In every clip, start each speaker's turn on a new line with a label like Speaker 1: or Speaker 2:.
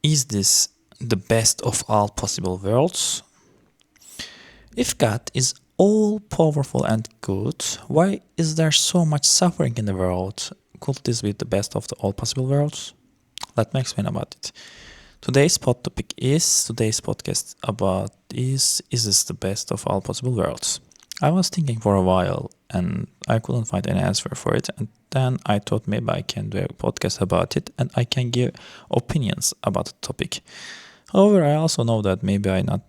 Speaker 1: Is this the best of all possible worlds? If God is all powerful and good, why is there so much suffering in the world? Could this be the best of all possible worlds? Let me explain about it. Today's podcast about is this the best of all possible worlds? I was thinking for a while and I couldn't find any answer for it, and then I thought maybe I can do a podcast about it and I can give opinions about the topic. However, I also know that maybe I not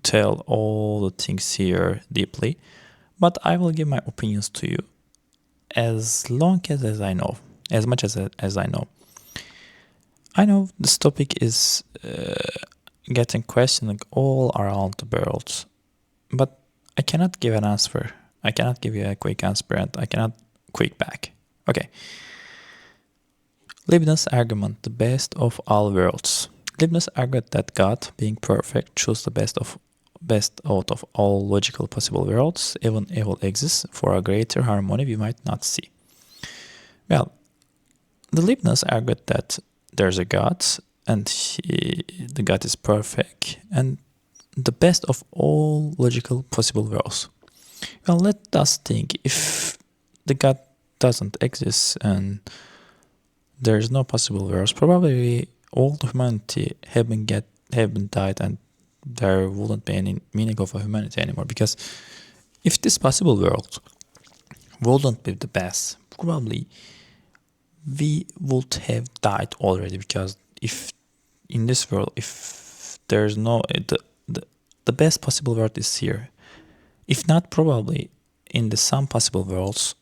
Speaker 1: tell all the things here deeply, but I will give my opinions to you as long as I know, as much as I know. I know this topic is getting questioned all around the world, but I cannot give an answer. I cannot give you a quick answer and I cannot quick back. Okay. Leibniz argument, the best of all worlds. Leibniz argued that God, being perfect, chose the best out of all logical possible worlds. Even evil exists for a greater harmony we might not see. Well, the Leibniz argued that there's a God and the God is perfect and the best of all logical possible worlds. Well, let us think, if the God doesn't exist and there's no possible worlds, probably all humanity have been died and there wouldn't be any meaning of a humanity anymore. Because if this possible world wouldn't be the best, probably we would have died already. Because if in this world, if there's no the best possible world is here. If not, probably in the some possible worlds,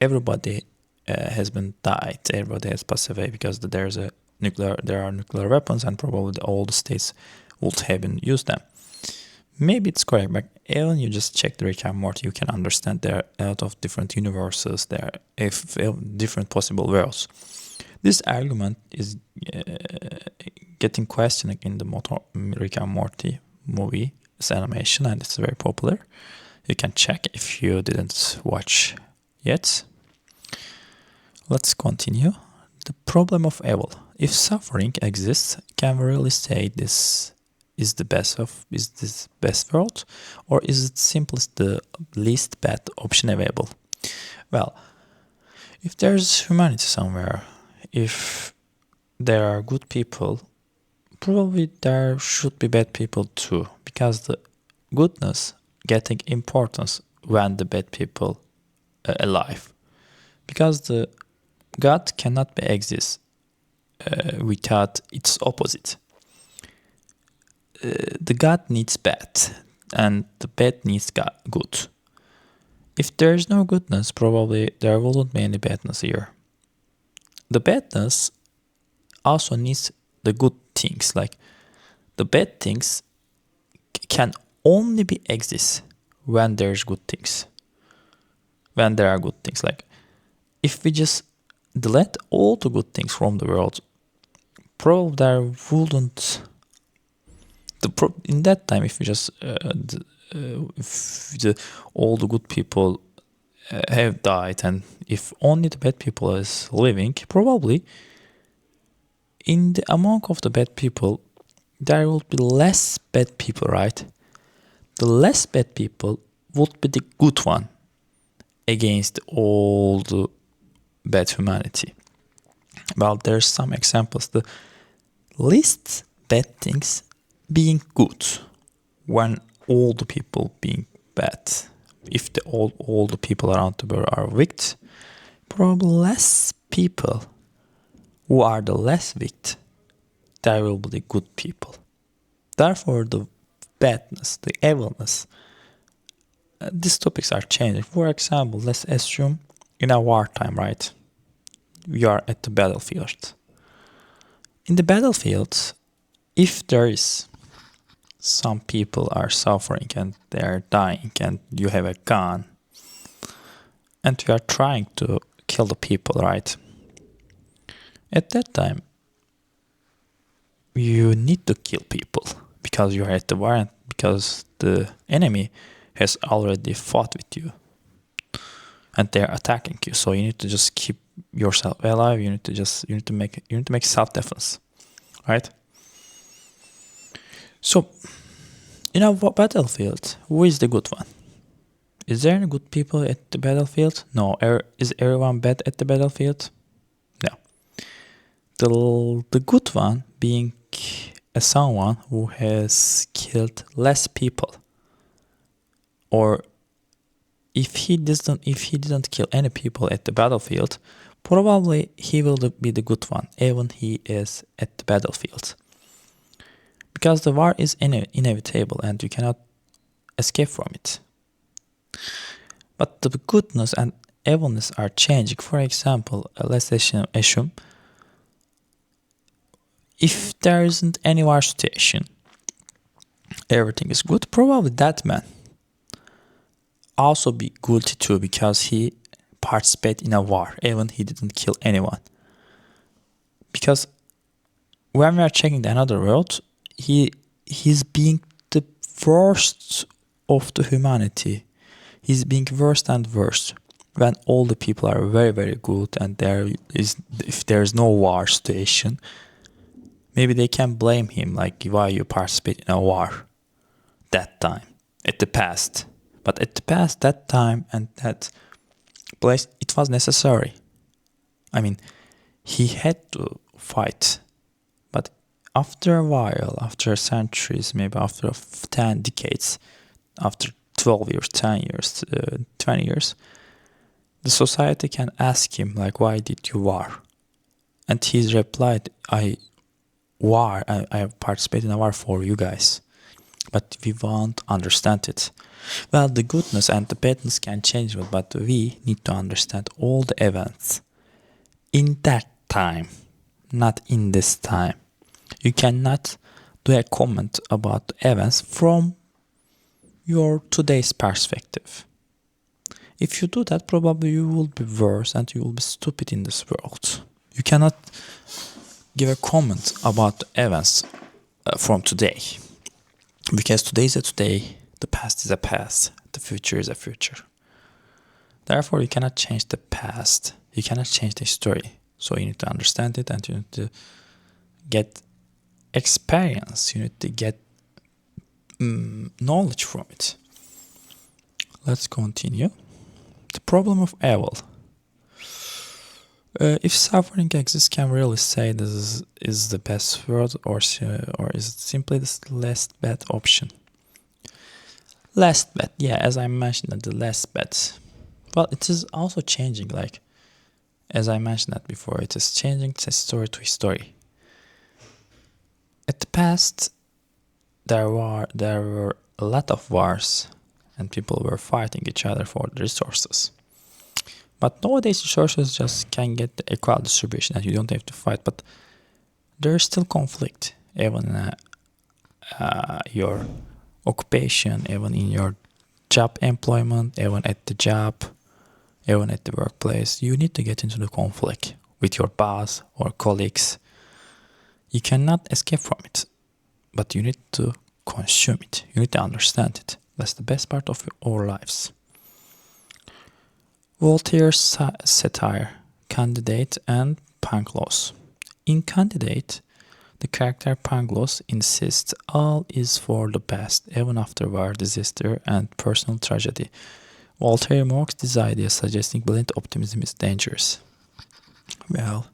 Speaker 1: everybody has been died. Everybody has passed away because there are nuclear weapons, and probably all the states would have been used them. Maybe it's correct, but even you just check the Rick and Morty, you can understand there are a lot of different universes, there are different possible worlds. This argument is getting questioned in the Rick and Morty movie. It's animation and it's very popular. You can check if you didn't watch yet. Let's continue. The problem of evil. If suffering exists, can we really say this is this best world, or is it simply the least bad option available? Well, if there's humanity somewhere, if there are good people, probably there should be bad people too, because the goodness getting importance when the bad people are alive. Because the God cannot be exist without its opposite. The God needs bad and the bad needs good. If there is no goodness, probably there wouldn't be any badness here. The badness also needs the good things. Like the bad things can only be exist when there's good things. When there are good things. Like if we just delete all the good things from the world, probably there wouldn't. In that time, if we just all the good people have died, and if only the bad people is living, probably in the among of the bad people, there would be less bad people, right? The less bad people would be the good one against all the bad humanity. Well, there's some examples. The least bad things being good when all the people being bad. If all the people around the world are wicked, probably less people who are the less wicked, there will be the good people. Therefore, the badness, the evilness, these topics are changing. For example, let's assume in a wartime, right? We are at the battlefield. In the battlefield, if there is some people are suffering and they are dying and you have a gun and you are trying to kill the people, right? At that time, you need to kill people because you are at the war and because the enemy has already fought with you and they're attacking you. So you need to just keep yourself alive. You need to make self-defense, right? So, in a battlefield, who is the good one? Is there any good people at the battlefield? No. Is everyone bad at the battlefield? No. The good one being someone who has killed less people, or if he didn't kill any people at the battlefield, probably he will be the good one, even he is at the battlefield. Because the war is inevitable and you cannot escape from it. But the goodness and evilness are changing. For example, let's assume if there isn't any war situation, everything is good, probably that man also be guilty too because he participated in a war, even he didn't kill anyone. Because when we are checking the another world, he's being the worst of the humanity. He's being worse and worse when all the people are very, very good and if there is no war situation, maybe they can blame him like why you participate in a war that time, at the past. But at the past, that time and that place, it was necessary. I mean, he had to fight. But after a while, after centuries, maybe after 10 decades, after 12 years, 10 years, 20 years, the society can ask him, like, why did you war? And he's replied, I participated in a war for you guys. But we won't understand it. Well, the goodness and the badness can change, but we need to understand all the events in that time, not in this time. You cannot do a comment about the events from your today's perspective. If you do that, probably you will be worse and you will be stupid in this world. You cannot give a comment about the events from today. Because today is a today, the past is a past, the future is a future. Therefore, you cannot change the past. You cannot change the history. So you need to understand it and you need to get experience. You need to get knowledge from it. Let's continue. The problem of evil. If suffering exists, can we really say this is the best word or is it simply the less bad option? Less bad, yeah, as I mentioned, the less bad. Well, it is also changing, like, as I mentioned that before, it is changing story to story. At the past, there were a lot of wars and people were fighting each other for the resources. But nowadays resources just can get the equal distribution and you don't have to fight. But there's still conflict, even in your occupation, even in your job employment, even at the job, even at the workplace. You need to get into the conflict with your boss or colleagues. You cannot escape from it, but you need to consume it. You need to understand it. That's the best part of our lives. Voltaire's satire, Candidate and Pangloss. In Candidate, the character Pangloss insists all is for the best, even after war, disaster, and personal tragedy. Voltaire mocks this idea, suggesting blind optimism is dangerous. Well,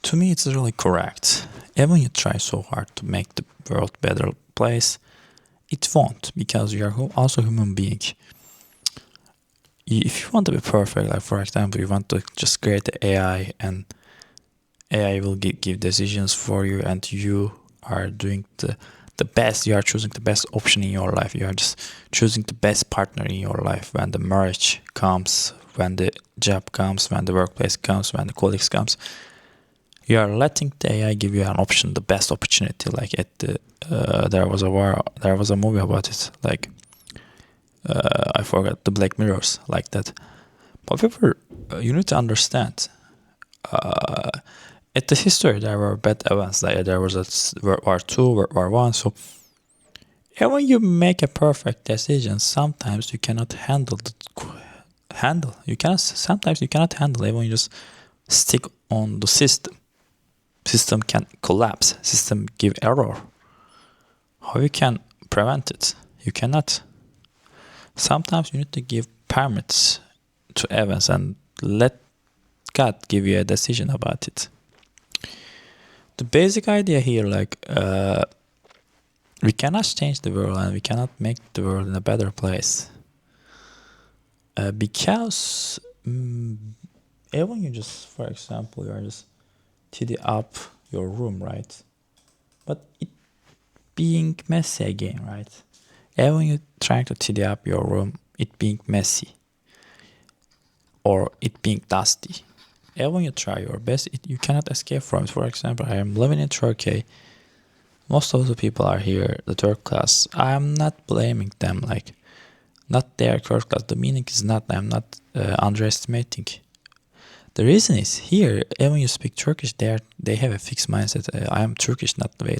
Speaker 1: to me it's really correct. Even you try so hard to make the world a better place, it won't, because you are also a human being. If you want to be perfect, like for example, you want to just create the AI and AI will give decisions for you and you are doing the best, you are choosing the best option in your life, you are just choosing the best partner in your life when the marriage comes, when the job comes, when the workplace comes, when the colleagues comes. You are letting the AI give you an option, the best opportunity. Like at the there was a movie about it, like I forgot, the Black Mirrors, like that. However, you need to understand, at the history there were bad events. Like there was World War II, World War I. So even when you make a perfect decision, sometimes you cannot sometimes you cannot handle it when you just stick on the system. System can collapse. System give error. How you can prevent it? You cannot. Sometimes you need to give permits to events and let God give you a decision about it. The basic idea here, we cannot change the world and we cannot make the world in a better place. Because even you just, for example, you are just tidy up your room, right? But it being messy again, right? Even you trying to tidy up your room, it being messy or it being dusty. Even you try your best, you cannot escape from it. For example, I am living in Turkey. Most of the people are here, the third class. I am not blaming them, like, not their third class. The meaning is not, I'm not underestimating. The reason is here, when you speak Turkish, they have a fixed mindset. I am Turkish, not the way,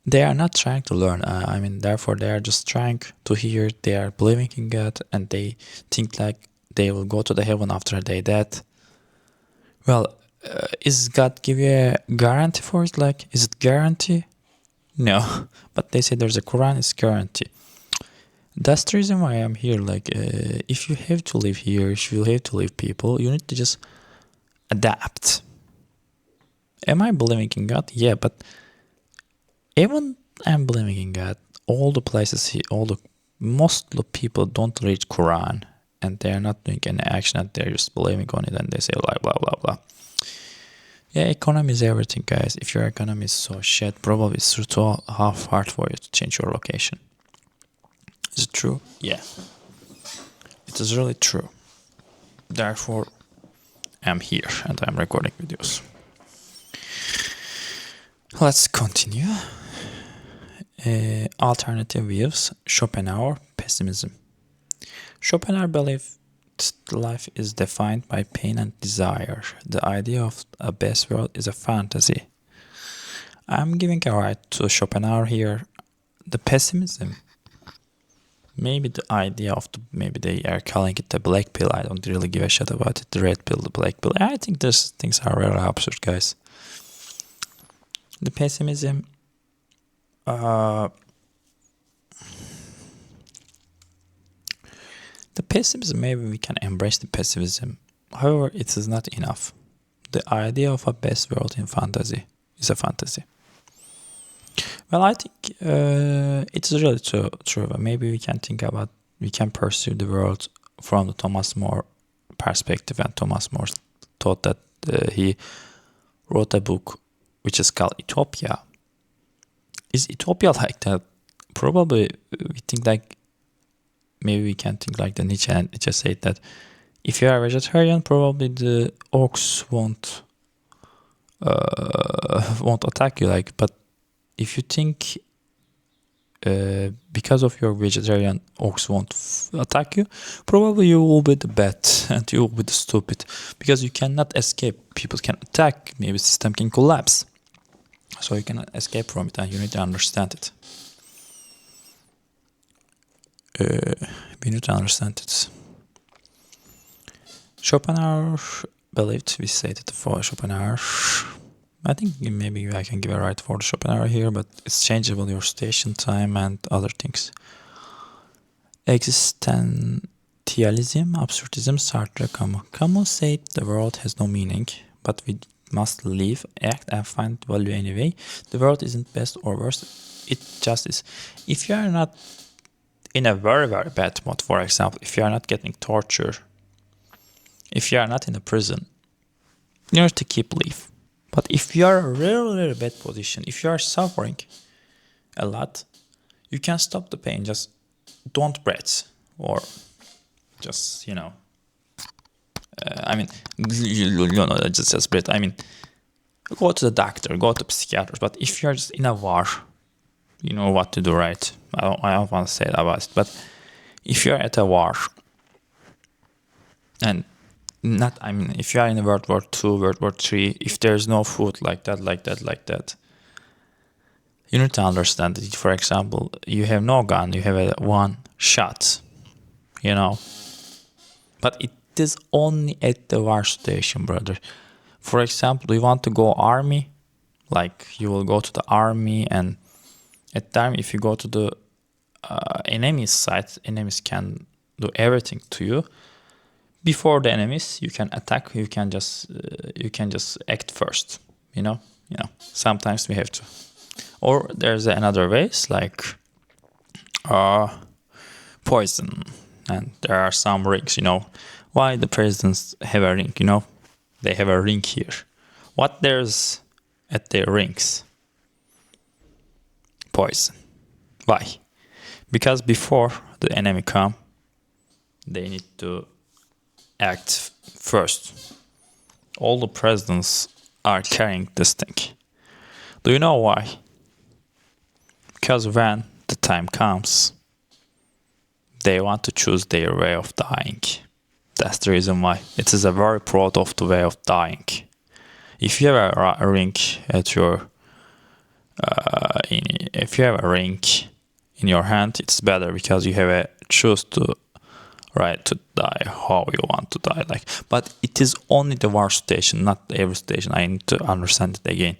Speaker 1: they are not trying to learn. Therefore, they are just trying to hear, they are believing in God, and they think like they will go to the heaven after they dead. Well, is God give you a guarantee for it? Like, is it guarantee? No, but they say there's a Quran is guarantee. That's the reason why I'm here. If you have to live here, if you have to live people, you need to just adapt. Am I believing in God? Yeah, but even I'm believing in God, all the places here, most of the people don't read Quran and they are not doing any action and they're just believing on it and they say like blah blah blah. Yeah, economy is everything, guys. If your economy is so shit, probably it's too hard for you to change your location. Is it true? Yeah. It is really true. Therefore, I'm here and I'm recording videos. Let's continue. Alternative views. Schopenhauer, pessimism. Schopenhauer believed life is defined by pain and desire. The idea of a best world is a fantasy. I'm giving a right to Schopenhauer here. The pessimism, maybe the idea of maybe they are calling it the black pill. I don't really give a shit about it. The red pill, the black pill. I think these things are really absurd, guys. The pessimism, maybe we can embrace the pessimism. However, it is not enough. The idea of a best world in fantasy is a fantasy. Well, I think it's really true. Maybe we can pursue the world from the Thomas More perspective, and Thomas More thought that he wrote a book which is called Utopia. Is Utopia like that? Probably we think like, maybe we can think like the Nietzsche, and Nietzsche said that if you are a vegetarian, probably the orcs won't attack you. But if you think because of your vegetarian, orcs won't attack you, probably you will be the bad and you will be the stupid, because you cannot escape. People can attack, maybe system can collapse, so you cannot escape from it, and you need to understand it. We need to understand it. Schopenhauer believed, we said it for Schopenhauer. I think maybe I can give a right for the Schopenhauer here, but it's changeable, your station time and other things. Existentialism, absurdism, Sartre, Camus. Camus said the world has no meaning, but we must live, act, and find value anyway. The world isn't best or worse, it just is. If you are not in a very, very bad mode, for example, if you are not getting torture, if you are not in a prison, you need to keep live. But if you are in a really, really bad position, if you are suffering a lot, you can stop the pain. Just don't breathe, or just, just breathe. Go to the doctor, go to psychiatrist. But if you're just in a war, you know what to do, right? I don't want to say about it, but if you're at a war, and if you are in World War II, World War III, if there's no food like that, you need to understand that, for example, you have no gun, you have one shot, But it is only at the war station, brother. For example, you want to go army, like you will go to the army and At time, if you go to the enemy's side, enemies can do everything to you. Before the enemies, you can attack. You can just act first. You know. Sometimes we have to. Or there's another ways like poison, and there are some rings. Why the presidents have a ring? They have a ring here. What there's at their rings? Poison. Why? Because before the enemy come, they need to act first. All the presidents are carrying this thing. Do you know why? Because when the time comes, they want to choose their way of dying. That's the reason why. It is a very proud of the way of dying. If you have a ring at your if you have a ring in your hand, it's better because you have a choose to right to die how you want to die. But it is only the war station, not every station. I need to understand it again.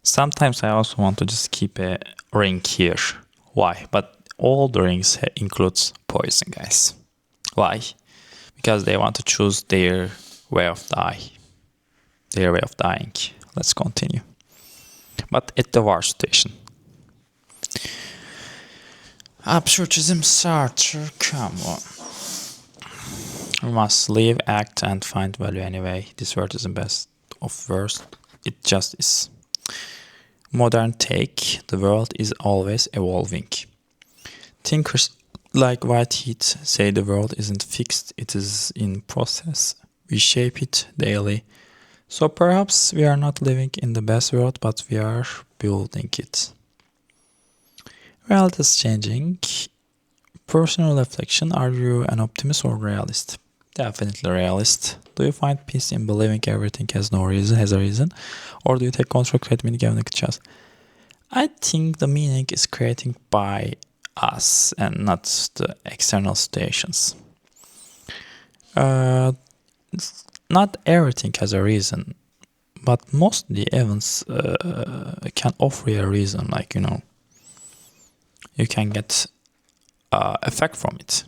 Speaker 1: Sometimes I also want to just keep a ring here. Why? But all the rings includes poison, guys. Why? Because they want to choose their way of dying. Let's continue. But at the war station. Absurdism, Sartre, come on. We must live, act, and find value anyway. This word is the best of worst. It just is. Modern take, the world is always evolving. Thinkers like Whitehead say the world isn't fixed, it is in process. We shape it daily. So perhaps we are not living in the best world, but we are building it. Reality is changing. Personal reflection, are you an optimist or realist? Definitely realist. Do you find peace in believing everything has a reason? Or do you take control, create meaning, giving a chance? I think the meaning is created by us and not the external situations. Not everything has a reason, but most of the events can offer you a reason, you can get effect from it.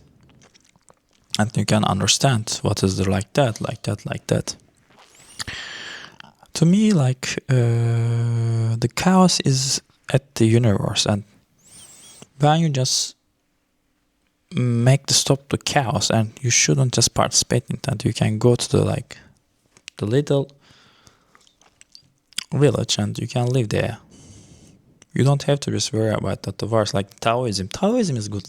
Speaker 1: And you can understand what is the like that. To me, the chaos is at the universe, and when you just make the stop to chaos, and you shouldn't just participate in that, you can go to the little village and you can live there. You don't have to just worry about that. The verse like Taoism. Taoism is good.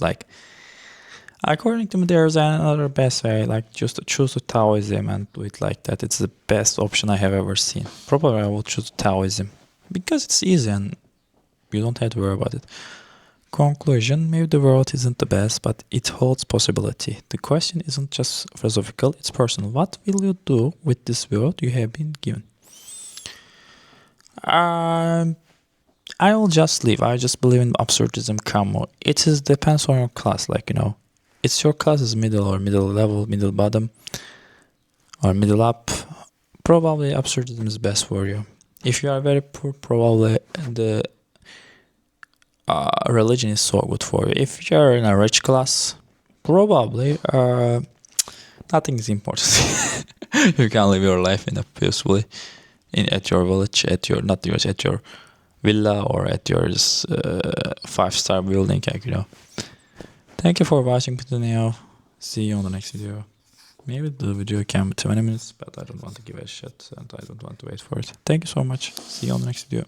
Speaker 1: According to me, there's another best way. Just to choose a Taoism and do it like that. It's the best option I have ever seen. Probably I will choose Taoism because it's easy and you don't have to worry about it. Conclusion: maybe the world isn't the best, but it holds possibility. The question isn't just philosophical; it's personal. What will you do with this world you have been given? I will just leave. I just believe in absurdism. Come on. It depends on your class. It's your class is middle or middle level, middle bottom, or middle up. Probably absurdism is best for you. If you are very poor, probably the religion is so good for you. If you are in a rich class, probably nothing is important. You can live your life in a peacefully at your village, at your villa or at your 5-star building, Thank you for watching the video. See you on the next video. Maybe the video can be 20 minutes, but I don't want to give a shit and I don't want to wait for it. Thank you so much. See you on the next video.